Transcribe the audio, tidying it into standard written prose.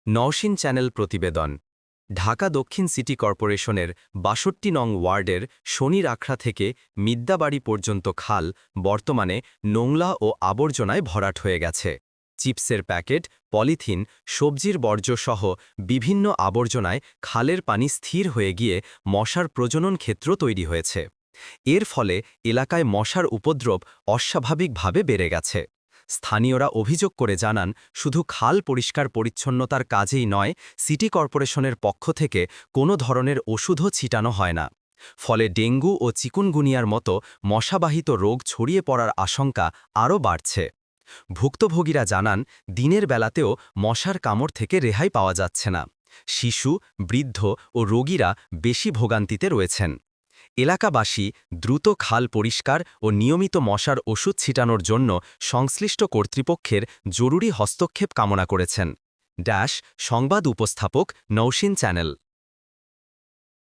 Nowshin channel প্রতিবেদন। ঢাকা দক্ষিণ city কর্পোরেশনের ৬২ নং ওয়ার্ডের শনির আখড়া থেকে মিদ্যাবাড়ি পর্যন্ত খাল বর্তমানে নোংলা ও আবর্জনায় ভরাট হয়ে গেছে। চিপসের প্যাকেট, পলিথিন, সবজির বর্জ্যসহ বিভিন্ন আবর্জনায় খালের পানি স্থির হয়ে গিয়ে মশার প্রজনন ক্ষেত্র তৈরি হয়েছে। এর ফলে এলাকায় মশার উপদ্রব অস্বাভাবিকভাবে বেড়ে গেছে। স্থানীয়রা অভিযোগ করে জানান, শুধু খাল পরিষ্কার পরিচ্ছন্নতার কাজেই নয়, সিটি কর্পোরেশনের পক্ষ থেকে কোনো ধরনের ওষুধও ছিটানো হয় না। ফলে ডেঙ্গু ও চিকুনগুনিয়ার মতো মশাবাহিত রোগ ছড়িয়ে পড়ার আশঙ্কা আরও বাড়ছে। ভুক্তভোগীরা জানান, দিনের বেলাতেও মশার কামড় থেকে রেহাই পাওয়া যাচ্ছে না। শিশু, বৃদ্ধ ও রোগীরা বেশি ভোগান্তিতে রয়েছেন। এলাকাবাসী দ্রুত খাল পরিষ্কার ও নিয়মিত মশার ওষুধ ছিটানোর জন্য সংশ্লিষ্ট কর্তৃপক্ষের জরুরি হস্তক্ষেপ কামনা করেছেন। সংবাদ উপস্থাপক, নওশিন চ্যানেল।